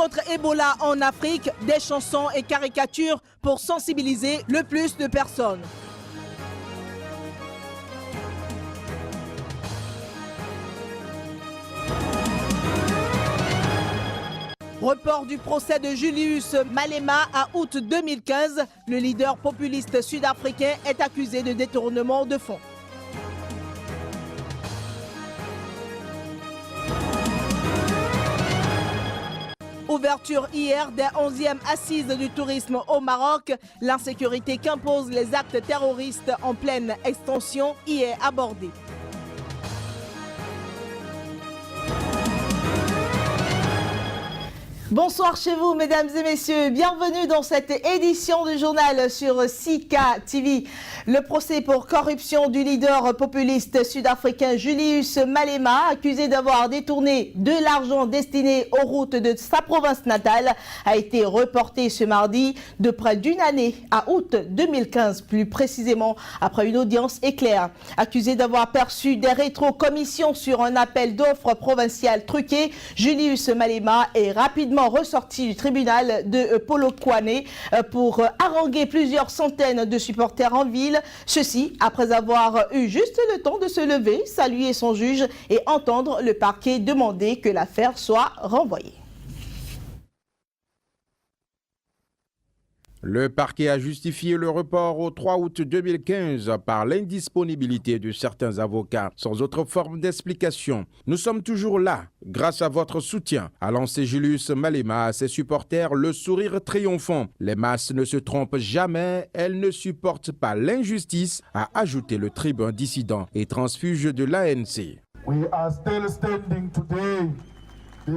contre Ebola en Afrique, des chansons et caricatures pour sensibiliser le plus de personnes. Report du procès de Julius Malema à août 2015. Le leader populiste sud-africain est accusé de détournement de fonds. Ouverture hier des 11e assises du tourisme au Maroc. L'insécurité qu'imposent les actes terroristes en pleine extension y est abordée. Bonsoir chez vous, mesdames et messieurs. Bienvenue dans cette édition du journal sur Sika TV. Le procès pour corruption du leader populiste sud-africain Julius Malema, accusé d'avoir détourné de l'argent destiné aux routes de sa province natale, a été reporté ce mardi de près d'une année à août 2015, plus précisément après une audience éclair. Accusé d'avoir perçu des rétrocommissions sur un appel d'offres provincial truqué, Julius Malema est rapidement ressorti du tribunal de Polokwane pour haranguer plusieurs centaines de supporters en ville. Ceci après avoir eu juste le temps de se lever, saluer son juge et entendre le parquet demander que l'affaire soit renvoyée. Le parquet a justifié le report au 3 août 2015 par l'indisponibilité de certains avocats, sans autre forme d'explication. Nous sommes toujours là, grâce à votre soutien, a lancé Julius Malema à ses supporters le sourire triomphant. Les masses ne se trompent jamais, elles ne supportent pas l'injustice, a ajouté le tribun dissident et transfuge de l'ANC.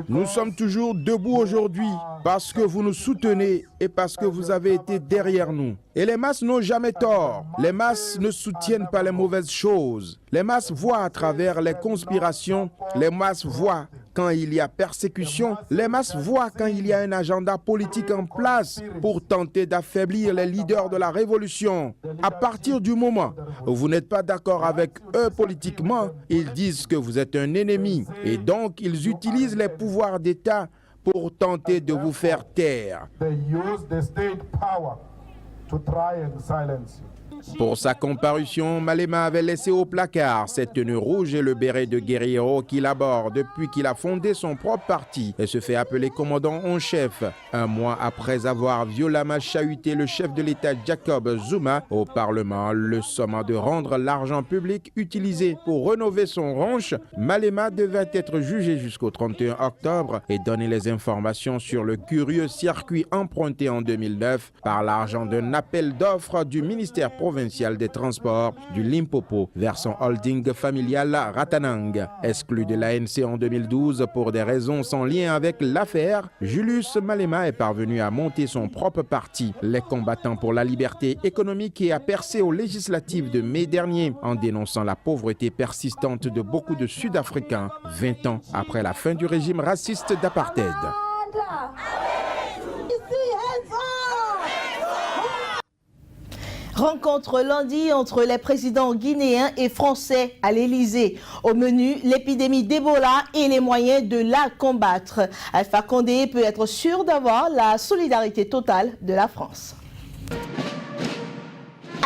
Nous sommes toujours debout aujourd'hui parce que vous nous soutenez et parce que vous avez été derrière nous. Et les masses n'ont jamais tort. Les masses ne soutiennent pas les mauvaises choses. Les masses voient à travers les conspirations. Les masses voient quand il y a persécution. Les masses voient quand il y a un agenda politique en place pour tenter d'affaiblir les leaders de la révolution. À partir du moment où vous n'êtes pas d'accord avec eux politiquement, ils disent que vous êtes un ennemi. Et donc, ils utilisent les pouvoirs d'État pour tenter de vous faire taire. Pour sa comparution, Malema avait laissé au placard cette tenue rouge et le béret de guerriero qu'il aborde depuis qu'il a fondé son propre parti et se fait appeler commandant en chef. Un mois après avoir violemment chahuté le chef de l'État Jacob Zuma au Parlement, le sommant de rendre l'argent public utilisé pour rénover son ranch, Malema devait être jugé jusqu'au 31 octobre et donner les informations sur le curieux circuit emprunté en 2009 par l'argent d'un appel d'offres du ministère provincial des Transports du Limpopo vers son holding familial Ratanang. Exclu de l'ANC en 2012 pour des raisons sans lien avec l'affaire, Julius Malema est parvenu à monter son propre parti, les combattants pour la liberté économique, et a percé aux législatives de mai dernier en dénonçant la pauvreté persistante de beaucoup de Sud-Africains 20 ans après la fin du régime raciste d'apartheid. Rencontre lundi entre les présidents guinéens et français à l'Élysée. Au menu, l'épidémie d'Ebola et les moyens de la combattre. Alpha Condé peut être sûr d'avoir la solidarité totale de la France.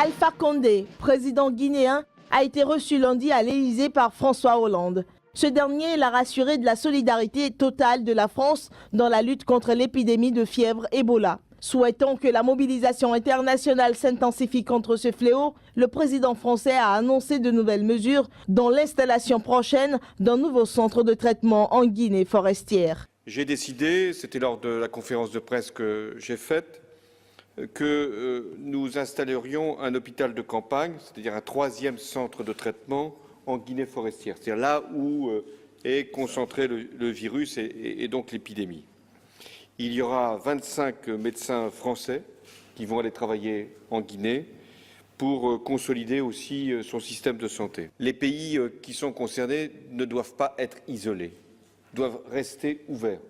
Alpha Condé, président guinéen, a été reçu lundi à l'Élysée par François Hollande. Ce dernier l'a rassuré de la solidarité totale de la France dans la lutte contre l'épidémie de fièvre Ebola. Souhaitant que la mobilisation internationale s'intensifie contre ce fléau, le président français a annoncé de nouvelles mesures, dont l'installation prochaine d'un nouveau centre de traitement en Guinée forestière. J'ai décidé, c'était lors de la conférence de presse que j'ai faite, que nous installerions un hôpital de campagne, c'est-à-dire un 3e centre de traitement en Guinée forestière, c'est-à-dire là où est concentré le virus et donc l'épidémie. Il y aura 25 médecins français qui vont aller travailler en Guinée pour consolider aussi son système de santé. Les pays qui sont concernés ne doivent pas être isolés, doivent rester ouverts.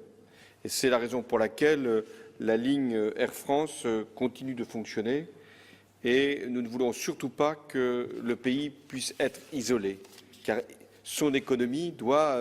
Et c'est la raison pour laquelle la ligne Air France continue de fonctionner et nous ne voulons surtout pas que le pays puisse être isolé, car son économie doit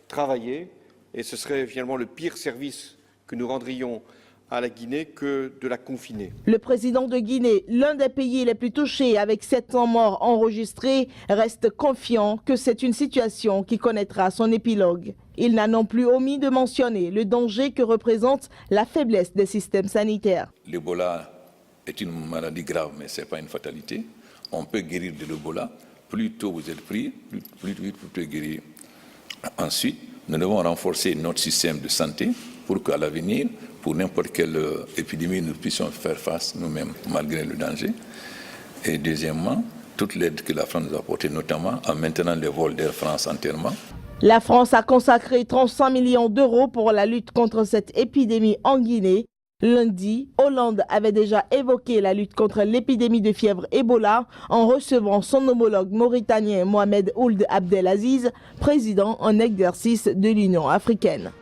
travailler et ce serait finalement le pire service que nous rendrions à la Guinée que de la confiner. Le président de Guinée, l'un des pays les plus touchés avec 700 morts enregistrés, reste confiant que c'est une situation qui connaîtra son épilogue. Il n'a non plus omis de mentionner le danger que représente la faiblesse des systèmes sanitaires. L'Ebola est une maladie grave, mais ce n'est pas une fatalité. On peut guérir de l'Ebola. Plus tôt vous êtes pris, plus vite vous pouvez guérir. Ensuite, nous devons renforcer notre système de santé pour qu'à l'avenir, pour n'importe quelle épidémie, nous puissions faire face nous-mêmes, malgré le danger. Et deuxièmement, toute l'aide que la France nous a apportée, notamment en maintenant les vols d'Air France entièrement. La France a consacré 35 millions d'euros pour la lutte contre cette épidémie en Guinée. Lundi, Hollande avait déjà évoqué la lutte contre l'épidémie de fièvre Ebola en recevant son homologue mauritanien Mohamed Ould Abdelaziz, président en exercice de l'Union africaine.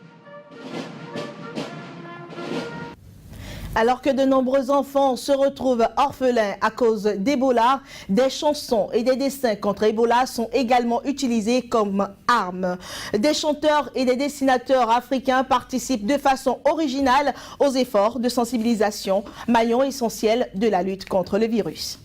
Alors que de nombreux enfants se retrouvent orphelins à cause d'Ebola, des chansons et des dessins contre Ebola sont également utilisés comme armes. Des chanteurs et des dessinateurs africains participent de façon originale aux efforts de sensibilisation, maillon essentiel de la lutte contre le virus.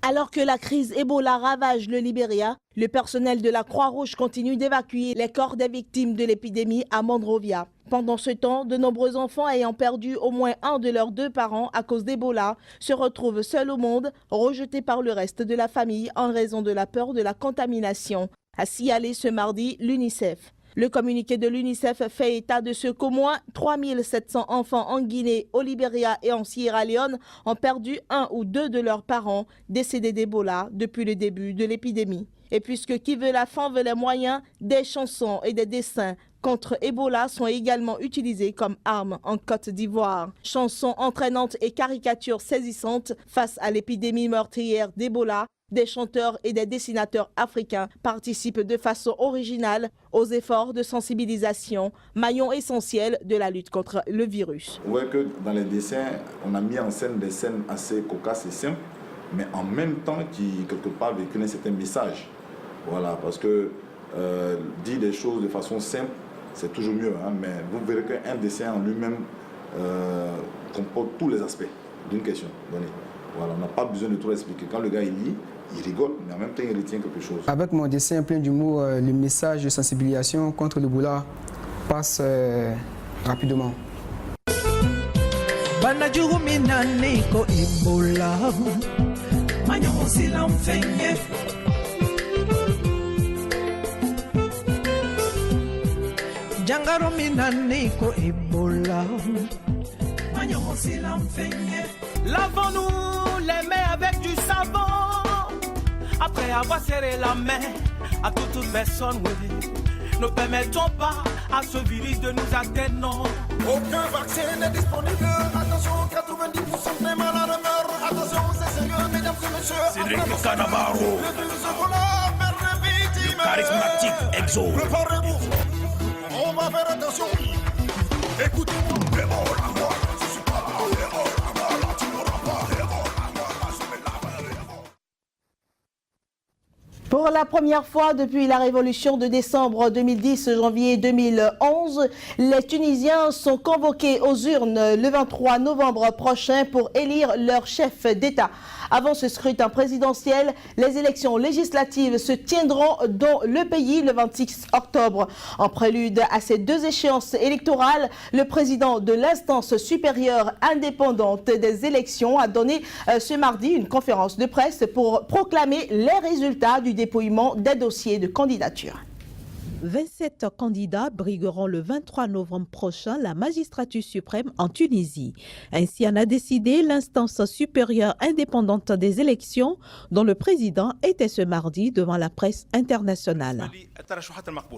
Alors que la crise Ebola ravage le Libéria, le personnel de la Croix-Rouge continue d'évacuer les corps des victimes de l'épidémie à Monrovia. Pendant ce temps, de nombreux enfants ayant perdu au moins un de leurs 2 parents à cause d'Ebola se retrouvent seuls au monde, rejetés par le reste de la famille en raison de la peur de la contamination. A signalé ce mardi l'UNICEF. Le communiqué de l'UNICEF fait état de ce qu'au moins 3700 enfants en Guinée, au Libéria et en Sierra Leone ont perdu 1 ou 2 de leurs parents décédés d'Ebola depuis le début de l'épidémie. Et puisque qui veut la fin veut les moyens, des chansons et des dessins contre Ebola sont également utilisés comme armes en Côte d'Ivoire. Chansons entraînantes et caricatures saisissantes face à l'épidémie meurtrière d'Ebola. Des chanteurs et des dessinateurs africains participent de façon originale aux efforts de sensibilisation, maillon essentiel de la lutte contre le virus. On voit que dans les dessins, on a mis en scène des scènes assez cocasses et simples, mais en même temps qui, quelque part, véhiculent un certain message. Voilà, parce que dire des choses de façon simple, c'est toujours mieux, hein, mais vous verrez qu'un dessin en lui-même comporte tous les aspects d'une question donnée. Voilà, on n'a pas besoin de tout expliquer. Quand le gars il lit, il rigole, mais en même temps il retient quelque chose. Avec mon dessin plein d'humour, le message de sensibilisation contre l'Ebola passe rapidement. Lavons-nous les mains avec du savon. Après avoir serré la main à toute personne, oui. Ne permettons pas à ce virus de nous atteindre, non. Aucun vaccin n'est disponible. Attention, 90% des malades meurent. Attention, c'est sérieux, mesdames et messieurs. Cédric Canavaro. Le virus volant vers les victimes. Le charismatique Exo. Préparez-vous. On va faire attention. Écoutez-moi. Pour la première fois depuis la révolution de décembre 2010-janvier 2011, les Tunisiens sont convoqués aux urnes le 23 novembre prochain pour élire leur chef d'État. Avant ce scrutin présidentiel, les élections législatives se tiendront dans le pays le 26 octobre. En prélude à ces 2 échéances électorales, le président de l'instance supérieure indépendante des élections a donné ce mardi une conférence de presse pour proclamer les résultats du dépouillement des dossiers de candidature. 27 candidats brigueront le 23 novembre prochain la magistrature suprême en Tunisie. Ainsi en a décidé l'instance supérieure indépendante des élections dont le président était ce mardi devant la presse internationale.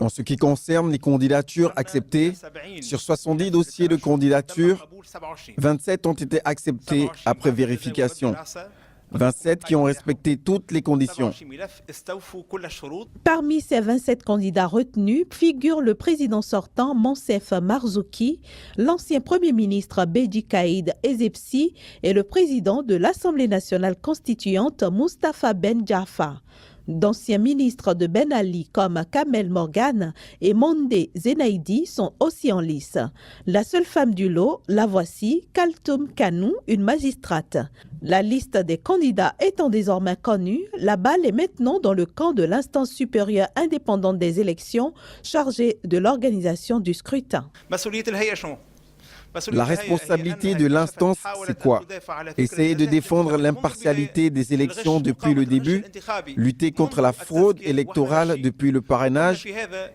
En ce qui concerne les candidatures acceptées, sur 70 dossiers de candidature, 27 ont été acceptés après vérification. 27 qui ont respecté toutes les conditions. Parmi ces 27 candidats retenus figure le président sortant Monsef Marzouki, l'ancien premier ministre Beji Caïd Essebsi et le président de l'Assemblée nationale constituante Moustapha Ben Jaffa. D'anciens ministres de Ben Ali comme Kamel Morgan et Mondé Zenaidi sont aussi en lice. La seule femme du lot, la voici, Kaltoum Kanou, une magistrate. La liste des candidats étant désormais connue, la balle est maintenant dans le camp de l'instance supérieure indépendante des élections chargée de l'organisation du scrutin. La responsabilité de l'instance, c'est quoi? Essayer de défendre l'impartialité des élections depuis le début, lutter contre la fraude électorale depuis le parrainage.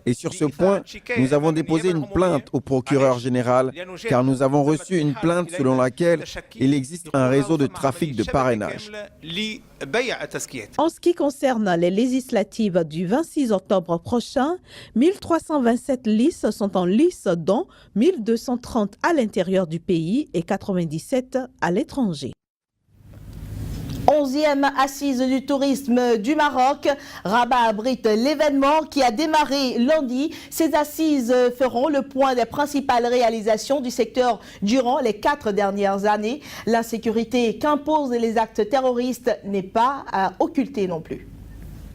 Et sur ce point, nous avons déposé une plainte au procureur général, car nous avons reçu une plainte selon laquelle il existe un réseau de trafic de parrainage. En ce qui concerne les législatives du 26 octobre prochain, 1327 listes sont en lice, dont 1230 à l'intérieur du pays et 97 à l'étranger. 11e assise du tourisme du Maroc. Rabat abrite l'événement qui a démarré lundi. Ces assises feront le point des principales réalisations du secteur durant les 4 dernières années. L'insécurité qu'imposent les actes terroristes n'est pas à occulter non plus.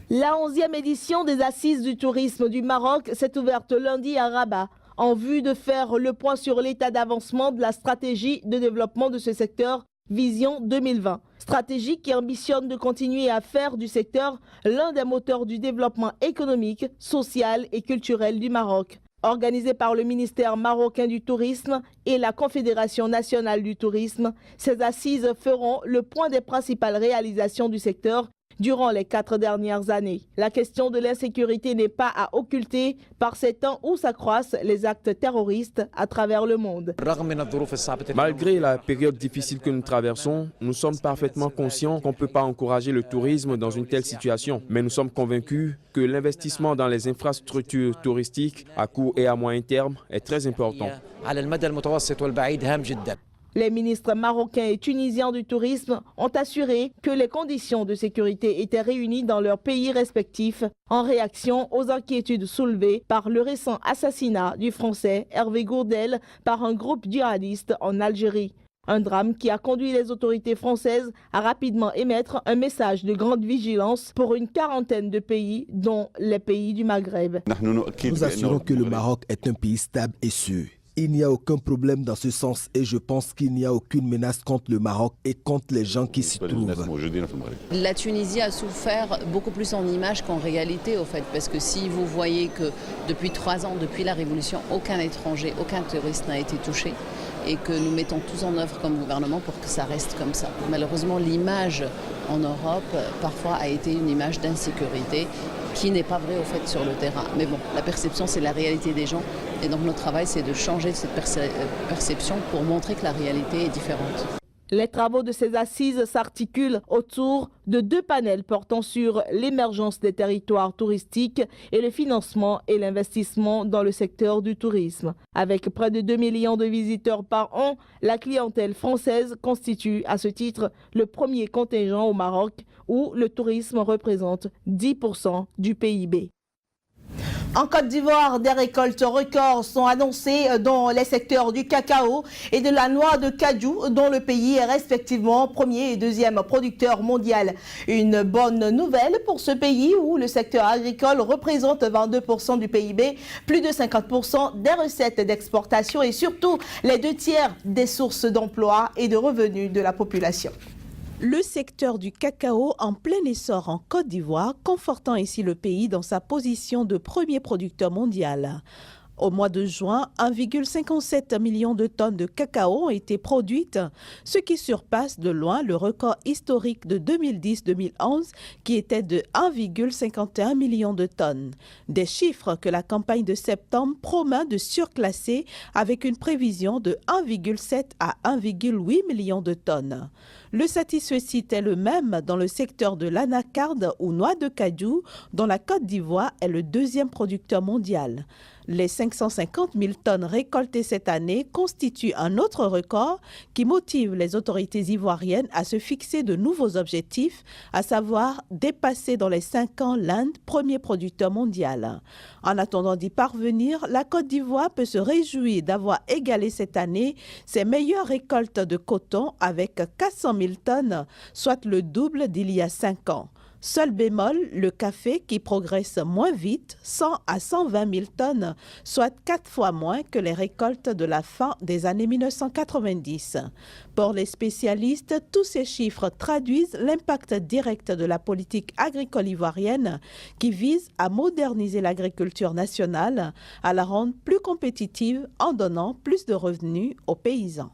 La 11e édition des assises du tourisme du Maroc s'est ouverte lundi à Rabat, en vue de faire le point sur l'état d'avancement de la stratégie de développement de ce secteur Vision 2020. Stratégie qui ambitionne de continuer à faire du secteur l'un des moteurs du développement économique, social et culturel du Maroc. Organisée par le ministère marocain du Tourisme et la Confédération nationale du tourisme, ces assises feront le point des principales réalisations du secteur durant les 4 dernières années. La question de l'insécurité n'est pas à occulter par ces temps où s'accroissent les actes terroristes à travers le monde. Malgré la période difficile que nous traversons, nous sommes parfaitement conscients qu'on ne peut pas encourager le tourisme dans une telle situation. Mais nous sommes convaincus que l'investissement dans les infrastructures touristiques à court et à moyen terme est très important. Les ministres marocains et tunisiens du tourisme ont assuré que les conditions de sécurité étaient réunies dans leurs pays respectifs en réaction aux inquiétudes soulevées par le récent assassinat du Français Hervé Gourdel par un groupe djihadiste en Algérie. Un drame qui a conduit les autorités françaises à rapidement émettre un message de grande vigilance pour une quarantaine de pays, dont les pays du Maghreb. Nous assurons que le Maroc est un pays stable et sûr. Il n'y a aucun problème dans ce sens et je pense qu'il n'y a aucune menace contre le Maroc et contre les gens qui s'y trouvent. La Tunisie a souffert beaucoup plus en image qu'en réalité, au fait, parce que si vous voyez que depuis 3 ans, depuis la Révolution, aucun étranger, aucun touriste n'a été touché et que nous mettons tous en œuvre comme gouvernement pour que ça reste comme ça. Malheureusement, l'image en Europe, parfois, a été une image d'insécurité qui n'est pas vrai au fait sur le terrain. Mais bon, la perception, c'est la réalité des gens. Et donc notre travail, c'est de changer cette perception pour montrer que la réalité est différente. Les travaux de ces assises s'articulent autour de 2 panels portant sur l'émergence des territoires touristiques et le financement et l'investissement dans le secteur du tourisme. Avec près de 2 millions de visiteurs par an, la clientèle française constitue à ce titre le premier contingent au Maroc où le tourisme représente 10% du PIB. En Côte d'Ivoire, des récoltes records sont annoncées dans les secteurs du cacao et de la noix de cajou, dont le pays est respectivement premier et deuxième producteur mondial. Une bonne nouvelle pour ce pays où le secteur agricole représente 22% du PIB, plus de 50% des recettes d'exportation et surtout les 2/3 des sources d'emploi et de revenus de la population. Le secteur du cacao en plein essor en Côte d'Ivoire, confortant ici le pays dans sa position de premier producteur mondial. Au mois de juin, 1,57 million de tonnes de cacao ont été produites, ce qui surpasse de loin le record historique de 2010-2011 qui était de 1,51 million de tonnes. Des chiffres que la campagne de septembre promet de surclasser avec une prévision de 1,7 à 1,8 million de tonnes. Le satisfecit est le même dans le secteur de l'anacarde ou noix de cajou, dont la Côte d'Ivoire est le deuxième producteur mondial. Les 550 000 tonnes récoltées cette année constituent un autre record qui motive les autorités ivoiriennes à se fixer de nouveaux objectifs, à savoir dépasser dans les 5 ans l'Inde, premier producteur mondial. En attendant d'y parvenir, la Côte d'Ivoire peut se réjouir d'avoir égalé cette année ses meilleures récoltes de coton avec 400 000 tonnes, soit le double d'il y a 5 ans. Seul bémol, le café qui progresse moins vite, 100 à 120 000 tonnes, soit 4 fois moins que les récoltes de la fin des années 1990. Pour les spécialistes, tous ces chiffres traduisent l'impact direct de la politique agricole ivoirienne qui vise à moderniser l'agriculture nationale, à la rendre plus compétitive en donnant plus de revenus aux paysans.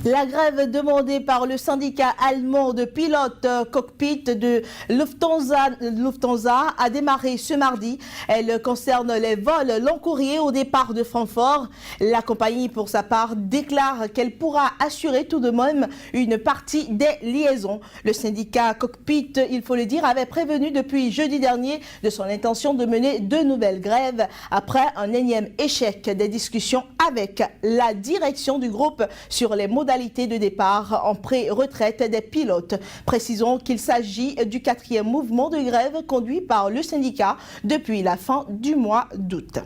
La grève demandée par le syndicat allemand de pilotes cockpit de Lufthansa a démarré ce mardi. Elle concerne les vols long courrier au départ de Francfort. La compagnie, pour sa part, déclare qu'elle pourra assurer tout de même une partie des liaisons. Le syndicat cockpit, il faut le dire, avait prévenu depuis jeudi dernier de son intention de mener de nouvelles grèves après un énième échec des discussions avec la direction du groupe sur les modalités de départ en pré-retraite des pilotes. Précisons qu'il s'agit du 4e mouvement de grève conduit par le syndicat depuis la fin du mois d'août.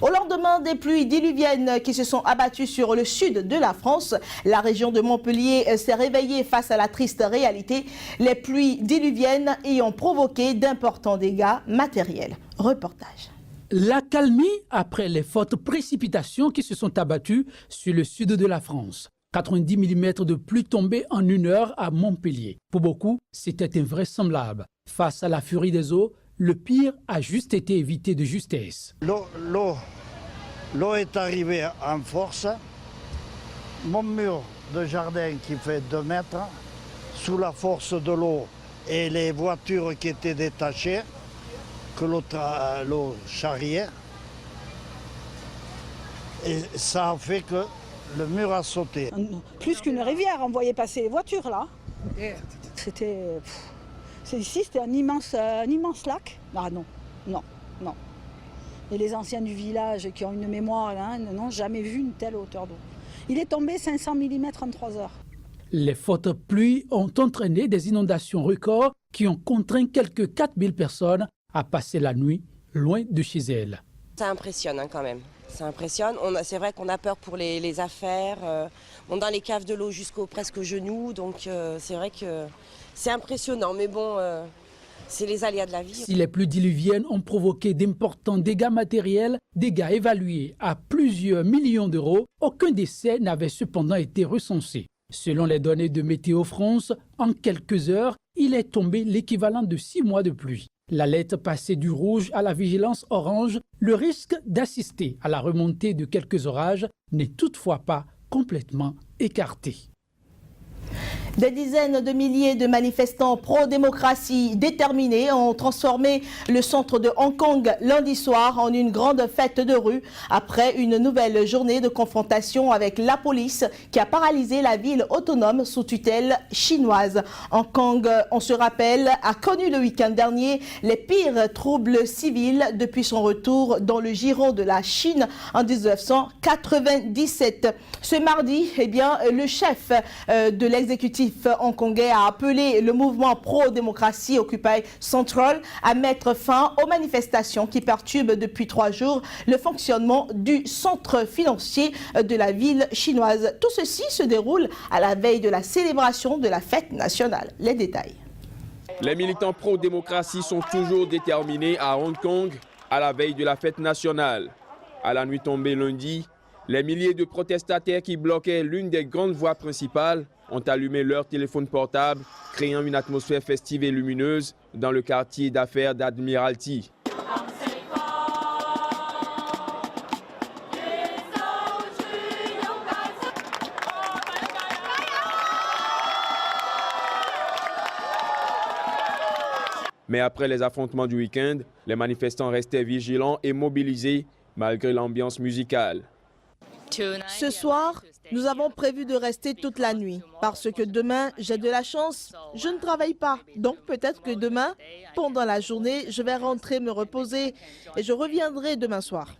Au lendemain des pluies diluviennes qui se sont abattues sur le sud de la France, la région de Montpellier s'est réveillée face à la triste réalité, les pluies diluviennes ayant provoqué d'importants dégâts matériels. Reportage. L'accalmie après les fortes précipitations qui se sont abattues sur le sud de la France. 90 mm de pluie tombée en 1 heure à Montpellier. Pour beaucoup, c'était invraisemblable. Face à la furie des eaux, le pire a juste été évité de justesse. L'eau est arrivée en force. Mon mur de jardin qui fait 2 mètres, sous la force de l'eau et les voitures qui étaient détachées, que l'eau charriait. Et ça a fait que le mur a sauté. Plus qu'une rivière, on voyait passer les voitures là. Ici, c'était un immense lac. Ah non. Et les anciens du village qui ont une mémoire là, n'ont jamais vu une telle hauteur d'eau. Il est tombé 500 mm en 3 heures. Les fortes pluies ont entraîné des inondations records qui ont contraint quelques 4000 personnes à passer la nuit loin de chez elles. Ça impressionne quand même. Ça impressionne. C'est vrai qu'on a peur pour les affaires. Dans les caves de l'eau jusqu'au presque genoux. Donc c'est vrai que c'est impressionnant. Mais bon, c'est les aléas de la vie. Si les pluies diluviennes ont provoqué d'importants dégâts matériels, dégâts évalués à plusieurs millions d'euros, aucun décès n'avait cependant été recensé. Selon les données de Météo France, en quelques heures, il est tombé l'équivalent de 6 mois de pluie. L'alerte passée du rouge à la vigilance orange, le risque d'assister à la remontée de quelques orages n'est toutefois pas complètement écarté. Des dizaines de milliers de manifestants pro-démocratie déterminés ont transformé le centre de Hong Kong lundi soir en une grande fête de rue après une nouvelle journée de confrontation avec la police qui a paralysé la ville autonome sous tutelle chinoise. Hong Kong, on se rappelle, a connu le week-end dernier les pires troubles civils depuis son retour dans le giron de la Chine en 1997. Ce mardi, le chef de l'exécutif hongkongais a appelé le mouvement pro-démocratie Occupy Central à mettre fin aux manifestations qui perturbent depuis 3 jours le fonctionnement du centre financier de la ville chinoise. Tout ceci se déroule à la veille de la célébration de la fête nationale. Les détails. Les militants pro-démocratie sont toujours déterminés à Hong Kong à la veille de la fête nationale. À la nuit tombée lundi, les milliers de protestataires qui bloquaient l'une des grandes voies principales ont allumé leur téléphone portable, créant une atmosphère festive et lumineuse dans le quartier d'affaires d'Admiralty. Mais après les affrontements du week-end, les manifestants restaient vigilants et mobilisés malgré l'ambiance musicale. Ce soir, nous avons prévu de rester toute la nuit parce que demain, j'ai de la chance, je ne travaille pas. Donc peut-être que demain, pendant la journée, je vais rentrer me reposer et je reviendrai demain soir.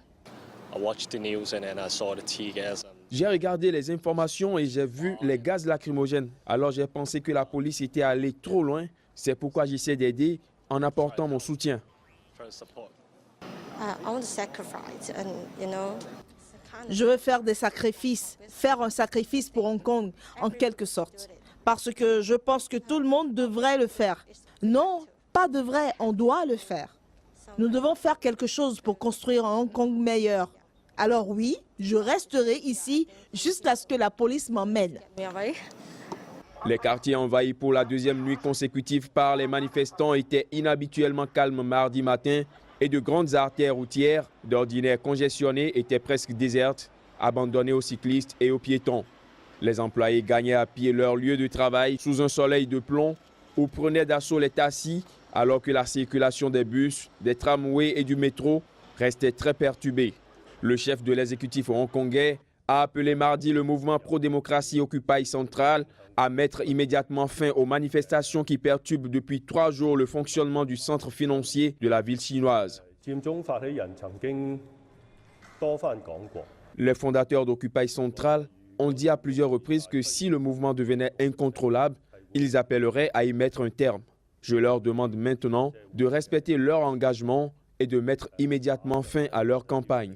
J'ai regardé les informations et j'ai vu les gaz lacrymogènes. Alors j'ai pensé que la police était allée trop loin. C'est pourquoi j'essaie d'aider en apportant mon soutien. Je veux faire des sacrifices, faire un sacrifice pour Hong Kong, en quelque sorte. parce que je pense que tout le monde devrait le faire. Non, pas devrait, on doit le faire. Nous devons faire quelque chose pour construire un Hong Kong meilleur. Alors oui, je resterai ici jusqu'à ce que la police m'emmène. Les quartiers envahis pour la deuxième nuit consécutive par les manifestants étaient inhabituellement calmes mardi matin et de grandes artères routières, d'ordinaire congestionnées, étaient presque désertes, abandonnées aux cyclistes et aux piétons. Les employés gagnaient à pied leur lieu de travail sous un soleil de plomb ou prenaient d'assaut les taxis alors que la circulation des bus, des tramways et du métro restait très perturbée. Le chef de l'exécutif hongkongais a appelé mardi le mouvement pro-démocratie Occupy Central à mettre immédiatement fin aux manifestations qui perturbent depuis 3 jours le fonctionnement du centre financier de la ville chinoise. Les fondateurs d'Occupy Central ont dit à plusieurs reprises que si le mouvement devenait incontrôlable, ils appelleraient à y mettre un terme. Je leur demande maintenant de respecter leur engagement et de mettre immédiatement fin à leur campagne.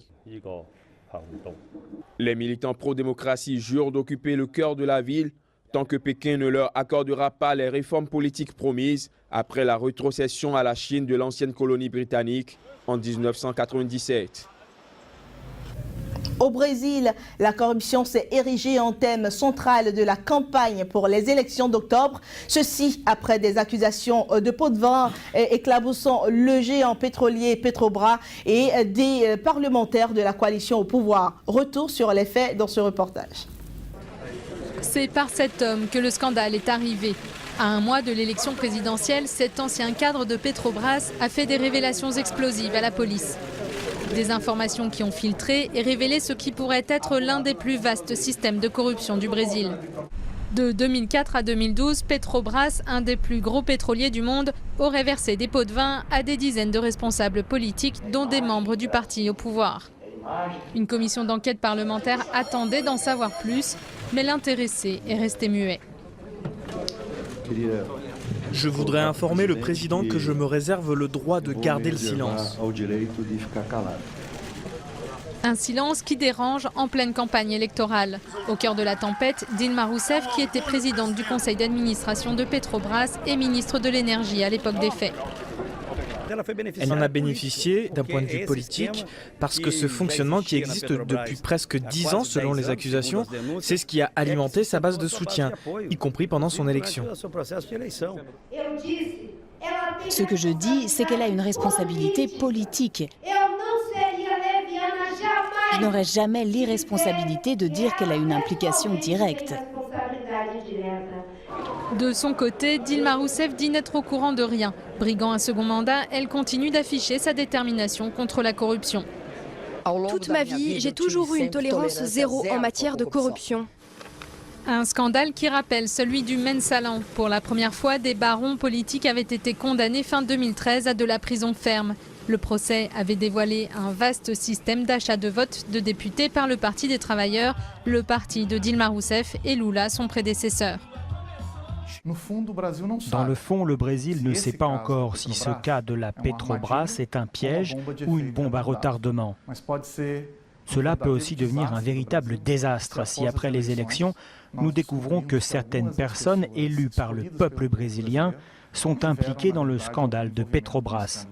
Les militants pro-démocratie jurent d'occuper le cœur de la ville tant que Pékin ne leur accordera pas les réformes politiques promises après la rétrocession à la Chine de l'ancienne colonie britannique en 1997. Au Brésil, la corruption s'est érigée en thème central de la campagne pour les élections d'octobre. Ceci après des accusations de pots de vin éclaboussant le géant pétrolier Petrobras et des parlementaires de la coalition au pouvoir. Retour sur les faits dans ce reportage. C'est par cet homme que le scandale est arrivé. À un mois de l'élection présidentielle, cet ancien cadre de Petrobras a fait des révélations explosives à la police. Des informations qui ont filtré et révélé ce qui pourrait être l'un des plus vastes systèmes de corruption du Brésil. De 2004 à 2012, Petrobras, un des plus gros pétroliers du monde, aurait versé des pots de vin à des dizaines de responsables politiques, dont des membres du parti au pouvoir. Une commission d'enquête parlementaire attendait d'en savoir plus, mais l'intéressé est resté muet. Je voudrais informer le président que je me réserve le droit de garder le silence. Un silence qui dérange en pleine campagne électorale. Au cœur de la tempête, Dilma Rousseff, qui était présidente du conseil d'administration de Petrobras et ministre de l'énergie à l'époque des faits. Elle en a bénéficié d'un point de vue politique parce que ce fonctionnement qui existe depuis presque 10 ans selon les accusations, c'est ce qui a alimenté sa base de soutien, y compris pendant son élection. Ce que je dis, c'est qu'elle a une responsabilité politique. Je n'aurai jamais l'irresponsabilité de dire qu'elle a une implication directe. De son côté, Dilma Rousseff dit n'être au courant de rien. Briguant un second mandat, elle continue d'afficher sa détermination contre la corruption. Toute ma vie, j'ai toujours eu une tolérance zéro en matière de corruption. Un scandale qui rappelle celui du Mensalan. Pour la première fois, des barons politiques avaient été condamnés fin 2013 à de la prison ferme. Le procès avait dévoilé un vaste système d'achat de votes de députés par le Parti des travailleurs, le parti de Dilma Rousseff et Lula, son prédécesseur. Dans le fond, le Brésil ne sait pas encore si ce cas de la Petrobras est un piège ou une bombe à retardement. Cela peut aussi devenir un véritable désastre si après les élections, nous découvrons que certaines personnes élues par le peuple brésilien sont impliquées dans le scandale de Petrobras.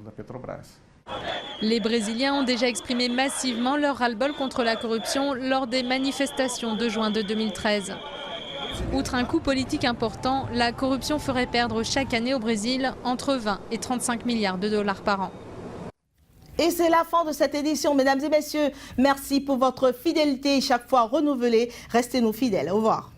Les Brésiliens ont déjà exprimé massivement leur ras-le-bol contre la corruption lors des manifestations de juin de 2013. Outre un coût politique important, la corruption ferait perdre chaque année au Brésil entre 20 et 35 milliards de dollars par an. Et c'est la fin de cette édition, mesdames et messieurs. Merci pour votre fidélité chaque fois renouvelée. Restez-nous fidèles. Au revoir.